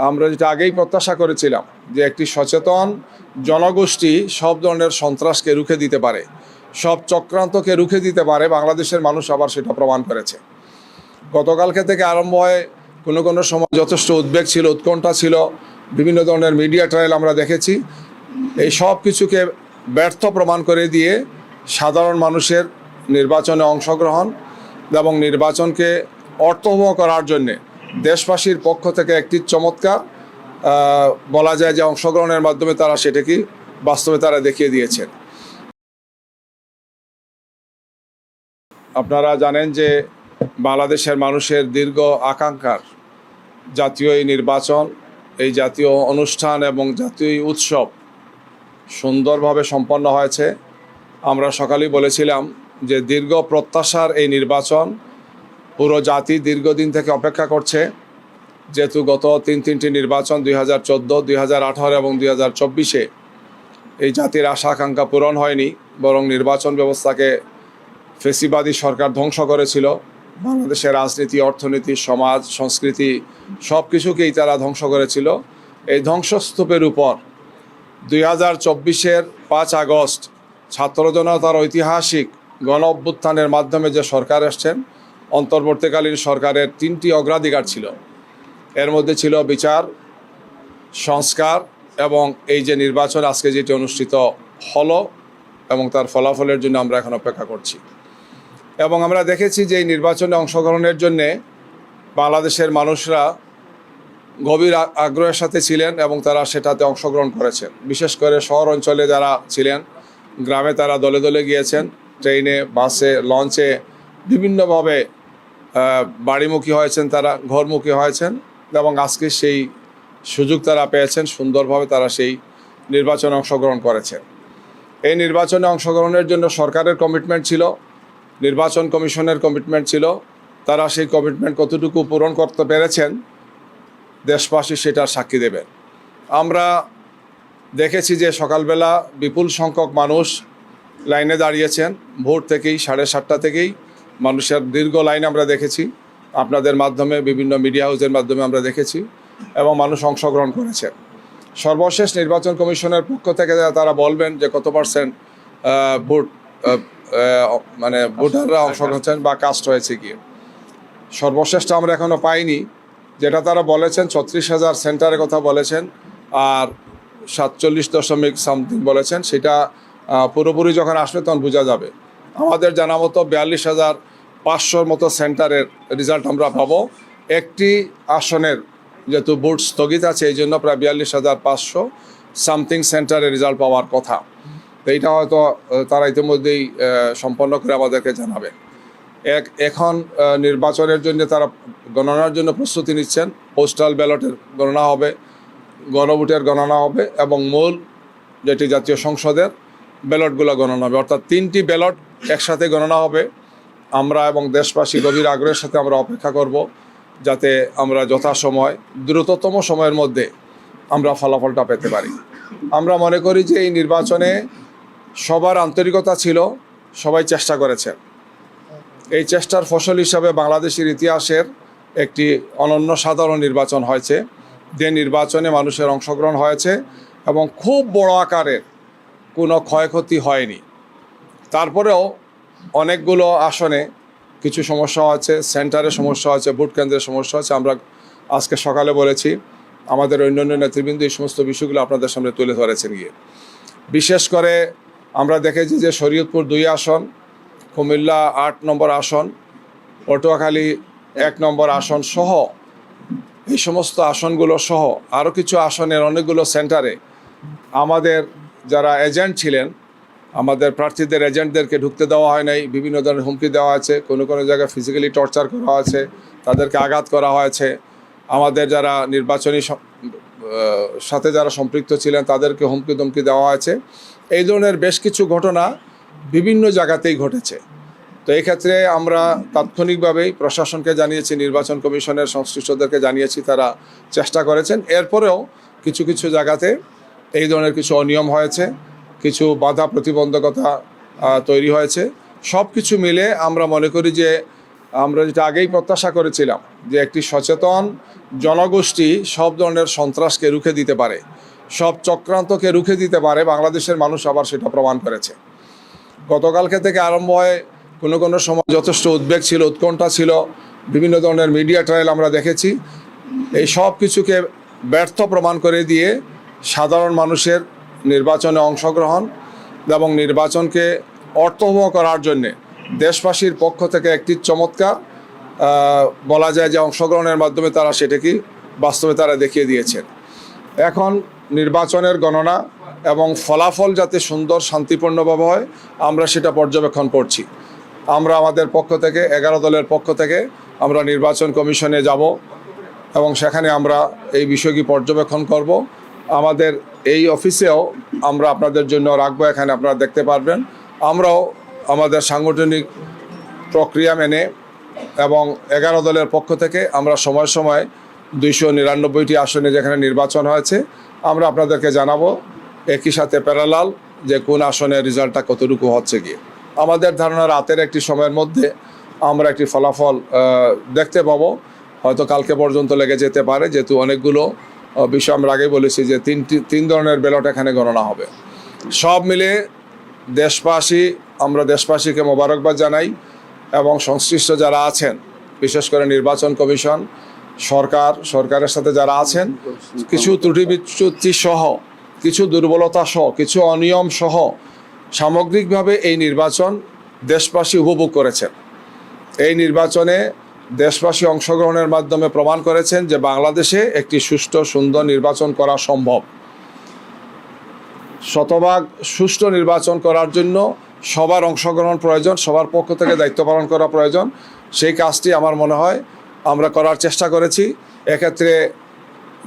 আমরা যেটা আগেই প্রত্যাশা করেছিলাম যে একটি সচেতন জনগোষ্ঠী সব ধরনের সন্ত্রাসকে রুখে দিতে পারে, সব চক্রান্তকে রুখে দিতে পারে, বাংলাদেশের মানুষ আবার সেটা প্রমাণ করেছে। গতকালকে থেকে আরম্ভ হয়ে কোনো সময় যথেষ্ট উদ্বেগ ছিল, উৎকণ্ঠা ছিল, বিভিন্ন ধরনের মিডিয়া ট্রায়াল আমরা দেখেছি। এই সব কিছুকে ব্যর্থ প্রমাণ করে দিয়ে সাধারণ মানুষের নির্বাচনে অংশগ্রহণ এবং নির্বাচনকে অর্থবহ করার জন্যে দেশবাসীর পক্ষ থেকে একটি চমৎকার বলা যায় যে অংশগ্রহণের মাধ্যমে তারা সেটাকে বাস্তবে তারা দেখিয়ে দিয়েছেন। আপনারা জানেন যে বাংলাদেশের মানুষের দীর্ঘ আকাঙ্ক্ষার জাতীয় এই নির্বাচন, এই জাতীয় অনুষ্ঠান এবং জাতীয় উৎসব সুন্দরভাবে সম্পন্ন হয়েছে। আমরা সকালেই বলেছিলাম যে দীর্ঘ প্রত্যাশার এই নির্বাচন পুরো জাতি দীর্ঘদিন থেকে অপেক্ষা করছে, যেহেতু গত তিনটি নির্বাচন 2014, 2018 এবং 2024-এ এই জাতির আশা আকাঙ্ক্ষা পূরণ হয়নি, বরং নির্বাচন ব্যবস্থাকে ফেসিবাদী সরকার ধ্বংস করেছিল। বাংলাদেশের রাজনীতি, অর্থনীতি, সমাজ, সংস্কৃতি সব কিছুকেই তারা ধ্বংস করেছিল। এই ধ্বংসস্তূপের উপর 2024-এর 5 আগস্ট ছাত্র জনতার ঐতিহাসিক গণ অভ্যুত্থানের মাধ্যমে যে সরকার এসছেন, অন্তর্বর্তীকালীন সরকারের 3টি অগ্রাধিকার ছিল। এর মধ্যে ছিল বিচার, সংস্কার এবং এই যে নির্বাচন আজকে যেটি অনুষ্ঠিত হলো এবং তার ফলাফলের জন্য আমরা এখন অপেক্ষা করছি। এবং আমরা দেখেছি যে এই নির্বাচনে অংশগ্রহণের জন্যে বাংলাদেশের মানুষরা গভীর আগ্রহের সাথে ছিলেন এবং তারা সেটাতে অংশগ্রহণ করেছেন। বিশেষ করে শহর অঞ্চলে যারা ছিলেন, গ্রামে তারা দলে দলে গিয়েছেন, ট্রেনে, বাসে, লঞ্চে, বিভিন্নভাবে বাড়িমুখী হয়েছেন, তারা ঘরমুখী হয়েছেন এবং আজকে সেই সুযোগ তারা পেয়েছেন, সুন্দরভাবে তারা সেই নির্বাচনে অংশগ্রহণ করেছেন। এই নির্বাচনে অংশগ্রহণের জন্য সরকারের কমিটমেন্ট ছিল, নির্বাচন কমিশনের কমিটমেন্ট ছিল। তারা সেই কমিটমেন্ট কতটুকু পূরণ করতে পেরেছেন দেশবাসী সেটার সাক্ষী দেবেন। আমরা দেখেছি যে সকালবেলা বিপুল সংখ্যক মানুষ লাইনে দাঁড়িয়েছেন, ভোর থেকেই 7:30টা থেকেই মানুষের দীর্ঘ লাইন আমরা দেখেছি, আপনাদের মাধ্যমে, বিভিন্ন মিডিয়া হাউসের মাধ্যমে আমরা দেখেছি এবং মানুষ অংশগ্রহণ করেছেন। সর্বশেষ নির্বাচন কমিশনের পক্ষ থেকে তারা বলবেন যে কত % ভোট মানে ভোটাররা অংশগ্রহণ বা কাস্ট হয়েছে গিয়ে। সর্বশেষটা আমরা এখনও পাইনি। যেটা তারা বলেছেন 36,000 সেন্টারের কথা বলেছেন আর 47.something বলেছেন, সেটা পুরোপুরি যখন আসবে তখন বোঝা যাবে। আমাদের জানা মতো 42,500 মতো সেন্টারের রেজাল্ট আমরা পাবো। একটি আসনের যেহেতু ভোট স্থগিত আছে, এই জন্য প্রায় 42,500 সামথিং সেন্টারের রেজাল্ট পাওয়ার কথা। তো এইটা হয়তো তারা ইতিমধ্যেই সম্পন্ন করে আমাদেরকে জানাবেন। এখন নির্বাচনের জন্য তারা গণনার জন্য প্রস্তুতি নিচ্ছেন। পোস্টাল ব্যালটের গণনা হবে, গণভোটের গণনা হবে এবং মূল যেটি জাতীয় সংসদের ব্যালটগুলো গণনা হবে। অর্থাৎ 3টি ব্যালট একসাথে গণনা হবে। আমরা এবং দেশবাসী গভীর আগ্রহের সাথে আমরা অপেক্ষা করব যাতে আমরা যথাসময়, দ্রুততম সময়ের মধ্যে আমরা ফলাফলটা পেতে পারি। আমরা মনে করি যে এই নির্বাচনে সবার আন্তরিকতা ছিল, সবাই চেষ্টা করেছেন। এই চেষ্টার ফসল হিসাবে বাংলাদেশের ইতিহাসের একটি অনন্য সাধারণ নির্বাচন হয়েছে, যে নির্বাচনে মানুষের অংশগ্রহণ হয়েছে এবং খুব বড় আকারের কোনো ক্ষয়ক্ষতি হয়নি। তারপরেও অনেকগুলো আসনে কিছু সমস্যা আছে, সেন্টারে সমস্যা আছে, ভোট কেন্দ্রের সমস্যা আছে। আমরা আজকে সকালে বলেছি, আমাদের অন্যান্য নেতৃবৃন্দ এই সমস্ত বিষয়গুলো আপনাদের সামনে তুলে ধরেছেন গিয়ে। বিশেষ করে আমরা দেখেছি যে শরীয়তপুর 2 আসন, কুমিল্লা 8 নম্বর আসন, পটুয়াখালী 1 নম্বর আসন সহ এই সমস্ত আসনগুলো সহ আরও কিছু আসনের অনেকগুলো সেন্টারে আমাদের যারা এজেন্ট ছিলেন, আমাদের প্রার্থীদের এজেন্টদেরকে ঢুকতে দেওয়া হয় নাই। বিভিন্ন ধরনের হুমকি দেওয়া আছে, কোনো জায়গায় ফিজিক্যালি টর্চার করা হয়েছে, তাদেরকে আঘাত করা হয়েছে। আমাদের যারা নির্বাচনী সাথে যারা সম্পৃক্ত ছিলেন তাদেরকে হুমকি ধমকি দেওয়া হয়েছে। এই ধরনের বেশ কিছু ঘটনা বিভিন্ন জায়গাতেই ঘটেছে। তো এই ক্ষেত্রে আমরা তাৎক্ষণিকভাবেই প্রশাসনকে জানিয়েছি, নির্বাচন কমিশনের সংশ্লিষ্টদেরকে জানিয়েছি, তারা চেষ্টা করেছেন। এরপরেও কিছু কিছু জায়গাতে এই ধরনের কিছু অনিয়ম হয়েছে, কিছু বাধা প্রতিবন্ধকতা তৈরি হয়েছে। সব কিছু মিলে আমরা মনে করি যে আমরা যেটা আগেই প্রত্যাশা করেছিলাম যে একটি সচেতন জনগোষ্ঠী সব ধরনের সন্ত্রাসকে রুখে দিতে পারে, সব চক্রান্তকে রুখে দিতে পারে, বাংলাদেশের মানুষ আবার সেটা প্রমাণ করেছে। গতকালকে থেকে আরম্ভ হয়ে কোনো সময় যথেষ্ট উদ্বেগ ছিল, উৎকণ্ঠা ছিল, বিভিন্ন ধরনের মিডিয়া ট্রায়াল আমরা দেখেছি। এই সব কিছুকে ব্যর্থ প্রমাণ করে দিয়ে সাধারণ মানুষের নির্বাচনে অংশগ্রহণ এবং নির্বাচনকে অর্থবহ করার জন্যে দেশবাসীর পক্ষ থেকে একটি চমৎকার বলা যায় যে অংশগ্রহণের মাধ্যমে তারা সেটাকে বাস্তবে তারা দেখিয়ে দিয়েছেন। এখন নির্বাচনের গণনা এবং ফলাফল যাতে সুন্দর শান্তিপূর্ণভাবে হয় আমরা সেটা পর্যবেক্ষণ করছি। আমরা আমাদের পক্ষ থেকে 11 দলের পক্ষ থেকে আমরা নির্বাচন কমিশনে যাব এবং সেখানে আমরা এই বিষয়টি পর্যবেক্ষণ করব। আমাদের এই অফিসেও আমরা আপনাদের জন্য রাখবো, এখানে আপনারা দেখতে পারবেন। আমরাও আমাদের সাংগঠনিক প্রক্রিয়া মেনে এবং 11 দলের পক্ষ থেকে আমরা সময় সময় 299টি আসনে যেখানে নির্বাচন হয়েছে আমরা আপনাদেরকে জানাবো, একই সাথে প্যারালাল যে কোন আসনের রেজাল্টটা কতটুকু হচ্ছে গিয়ে। আমাদের ধারণা রাতের একটি সময়ের মধ্যে আমরা একটি ফলাফল দেখতে পাবো, হয়তো কালকে পর্যন্ত লেগে যেতে পারে, যেহেতু অনেকগুলো বিষয় আমরা আগে বলেছি যে তিন ধরনের ব্যালট এখানে গণনা হবে। সব মিলে আমরা দেশবাসীকে মোবারকবাদ জানাই এবং সংশ্লিষ্ট যারা আছেন, বিশেষ করে নির্বাচন কমিশন, সরকারের সাথে যারা আছেন, কিছু ত্রুটি বিচ্যুতি সহ, কিছু দুর্বলতা সহ, কিছু অনিয়ম সহ সামগ্রিকভাবে এই নির্বাচন দেশবাসী উপভোগ করেছেন। এই নির্বাচনে দেশবাসী অংশগ্রহণের মাধ্যমে প্রমাণ করেছেন যে বাংলাদেশে একটি সুষ্ঠু সুন্দর নির্বাচন করা সম্ভব। শতভাগ সুষ্ঠু নির্বাচন করার জন্য সবার অংশগ্রহণ প্রয়োজন, সবার পক্ষ থেকে দায়িত্ব পালন করা প্রয়োজন। সেই কাজটি আমার মনে হয় আমরা করার চেষ্টা করেছি। এক্ষেত্রে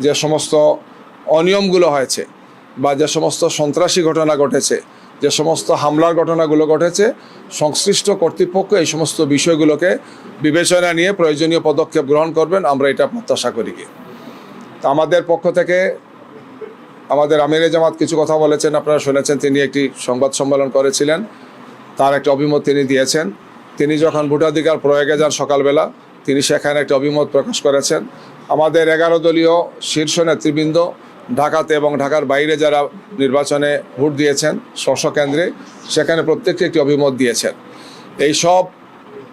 যে সমস্ত অনিয়মগুলো হয়েছে বা যে সমস্ত সন্ত্রাসী ঘটনা ঘটেছে, যে সমস্ত হামলার ঘটনাগুলো ঘটেছে, সংশ্লিষ্ট কর্তৃপক্ষ এই সমস্ত বিষয়গুলোকে বিবেচনা নিয়ে প্রয়োজনীয় পদক্ষেপ গ্রহণ করবেন, আমরা এটা প্রত্যাশা করি। আমাদের পক্ষ থেকে আমাদের আমিরে জামাত কিছু কথা বলেছেন, আপনারা শুনেছেন। তিনি একটি সংবাদ সম্মেলন করেছিলেন, তার একটা অভিমত তিনি দিয়েছেন। তিনি যখন ভোটাধিকার প্রয়োগে যান সকালবেলা, তিনি সেখানে একটা অভিমত প্রকাশ করেছেন। আমাদের 11 দলীয় শীর্ষ নেতৃবৃন্দ ঢাকাতে এবং ঢাকার বাইরে যারা নির্বাচনে ভোট দিয়েছেন স্ব কেন্দ্রে, সেখানে প্রত্যেকটি একটি অভিমত দিয়েছেন। এই সব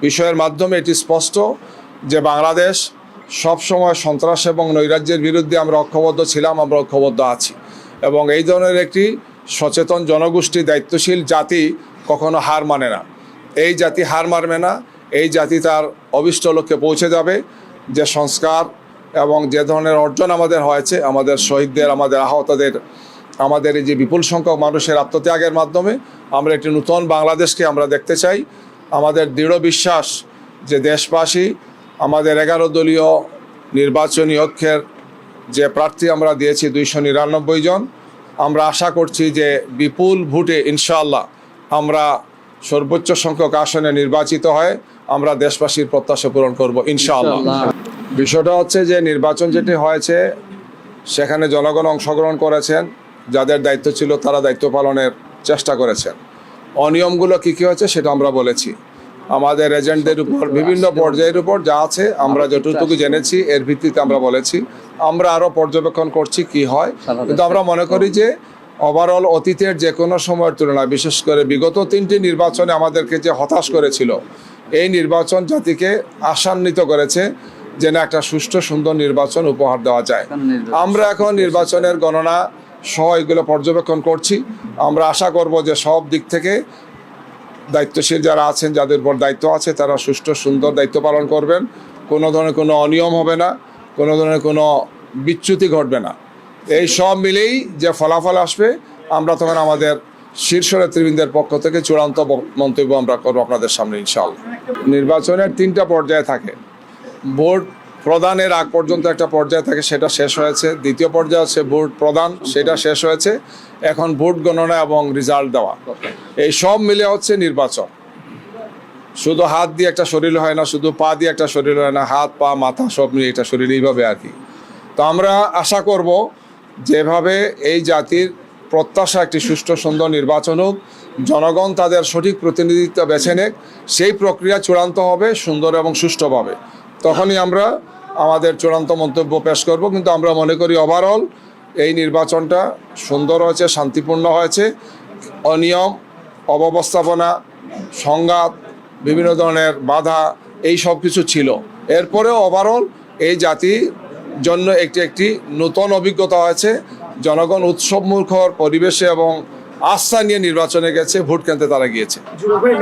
বিষয়ের মাধ্যমে এটি স্পষ্ট যে বাংলাদেশ সবসময় সন্ত্রাস এবং নৈরাজ্যের বিরুদ্ধে আমরা ঐক্যবদ্ধ ছিলাম, আমরা ঐক্যবদ্ধ আছি। এবং এই ধরনের একটি সচেতন জনগোষ্ঠী, দায়িত্বশীল জাতি কখনো হার মানে না। এই জাতি হার মানবে না। এই জাতি তার অভিষ্ট লক্ষ্যে পৌঁছে যাবে। যে সংস্কার এবং যে ধরনের অর্জন আমাদের হয়েছে, আমাদের শহীদদের, আমাদের আহতদের, আমাদের এই যে বিপুল সংখ্যক মানুষের আত্মত্যাগের মাধ্যমে আমরা একটি নূতন বাংলাদেশকে আমরা দেখতে চাই। আমাদের দৃঢ় বিশ্বাস যে দেশবাসী আমাদের 11 দলীয় নির্বাচনী ঐক্যের যে প্রার্থী আমরা দিয়েছি 299 জন, আমরা আশা করছি যে বিপুল ভোটে ইনশাআল্লাহ আমরা সর্বোচ্চ সংখ্যক আসনে নির্বাচিত হয় আমরা দেশবাসীর প্রত্যাশা পূরণ করব ইনশাআল্লাহ। বিষয়টা হচ্ছে যে নির্বাচন যেটি হয়েছে সেখানে জনগণ অংশগ্রহণ করেছেন, যাদের দায়িত্ব ছিল তারা দায়িত্ব পালনের চেষ্টা করেছেন। অনিয়মগুলো কী কী হয়েছে সেটা আমরা বলেছি। আমাদের এজেন্টদের উপর বিভিন্ন পর্যায়ের উপর যা আছে আমরা যতটুকু জেনেছি এর ভিত্তিতে আমরা বলেছি। আমরা আরও পর্যবেক্ষণ করছি কি হয়, কিন্তু আমরা মনে করি যে ওভারঅল অতীতের যে কোনো সময়ের তুলনায়, বিশেষ করে বিগত 3টি নির্বাচনে আমাদেরকে যে হতাশ করেছিল, এই নির্বাচন জাতিকে আশান্বিত করেছে যেন একটা সুষ্ঠু সুন্দর নির্বাচন উপহার দেওয়া যায়। আমরা এখন নির্বাচনের গণনা সহ এগুলো পর্যবেক্ষণ করছি। আমরা আশা করব যে সব দিক থেকে দায়িত্বশীল যারা আছেন, যাদের উপর দায়িত্ব আছে, তারা সুষ্ঠু সুন্দর দায়িত্ব পালন করবেন। কোনো ধরনের কোনো অনিয়ম হবে না, কোনো ধরনের কোনো বিচ্যুতি ঘটবে না। এই সব মিলেই যে ফলাফল আসবে, আমরা তখন আমাদের শীর্ষ নেতৃবৃন্দের পক্ষ থেকে চূড়ান্ত মন্তব্য আমরা করবো আপনাদের সামনে ইনশাআল্লাহ। নির্বাচনের 3টা পর্যায়ে থাকে। ভোট প্রদানের আগ পর্যন্ত একটা পর্যায় থাকে, সেটা শেষ হয়েছে। দ্বিতীয় পর্যায়ে হচ্ছে ভোট প্রদান, সেটা শেষ হয়েছে। এখন ভোট গণনা এবং রেজাল্ট দেওয়া, এই সব মিলে হচ্ছে নির্বাচন। শুধু হাত দিয়ে একটা শরীর হয় না, শুধু পা দিয়ে একটা শরীর হয় না, হাত পা মাথা সব নিয়ে একটা শরীর, এইভাবে আর কি। তো আমরা আশা করব যেভাবে এই জাতির প্রত্যাশা একটি সুষ্ঠু সুন্দর নির্বাচন হোক, জনগণ তাদের সঠিক প্রতিনিধিত্ব বেছে নেক, সেই প্রক্রিয়া চূড়ান্ত হবে সুন্দর এবং সুষ্ঠুভাবে। তখনই আমরা আমাদের চূড়ান্ত মন্তব্য পেশ করব। কিন্তু আমরা মনে করি ওভারঅল এই নির্বাচনটা সুন্দর হয়েছে, শান্তিপূর্ণ হয়েছে। অনিয়ম, অব্যবস্থাপনা, সংঘাত, বিভিন্ন ধরনের বাধা এই সব কিছু ছিল। এরপরেও ওভারঅল এই জাতির জন্য একটি নতুন অভিজ্ঞতা হয়েছে। জনগণ উৎসবমুখর পরিবেশে এবং আস্থা নিয়ে নির্বাচনে গেছে, ভোট কেন্দ্রে তারা গিয়েছে।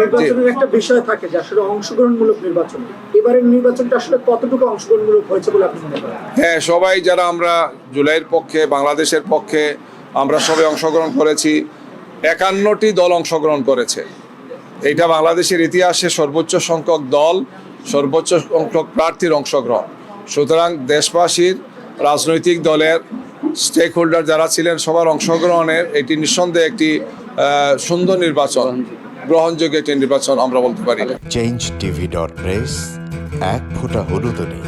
নির্বাচনের একটা বিষয় থাকে যে আসলে অংশগ্রহণমূলক নির্বাচন, এবারের নির্বাচনটা আসলে কতটুকু অংশগ্রহণমূলক হয়েছে বলে আপনি মনে করেন? হ্যাঁ, সবাই যারা আমরা জুলাইয়ের পক্ষে, বাংলাদেশের পক্ষে আমরা সবাই অংশগ্রহণ করেছি। 51টি দল অংশগ্রহণ করেছে। এইটা বাংলাদেশের ইতিহাসে সর্বোচ্চ সংখ্যক দল, সর্বোচ্চ সংখ্যক প্রার্থীর অংশগ্রহণ। সুতরাং দেশবাসীর রাজনৈতিক দলের স্টেক হোল্ডার যারা ছিলেন সবার অংশগ্রহণের এটি নিঃসন্দেহে একটি সুন্দর নির্বাচন, গ্রহণযোগ্য একটি নির্বাচন আমরা বলতে পারি। changeTV.press, এক ফোঁটা হলুদ নেই।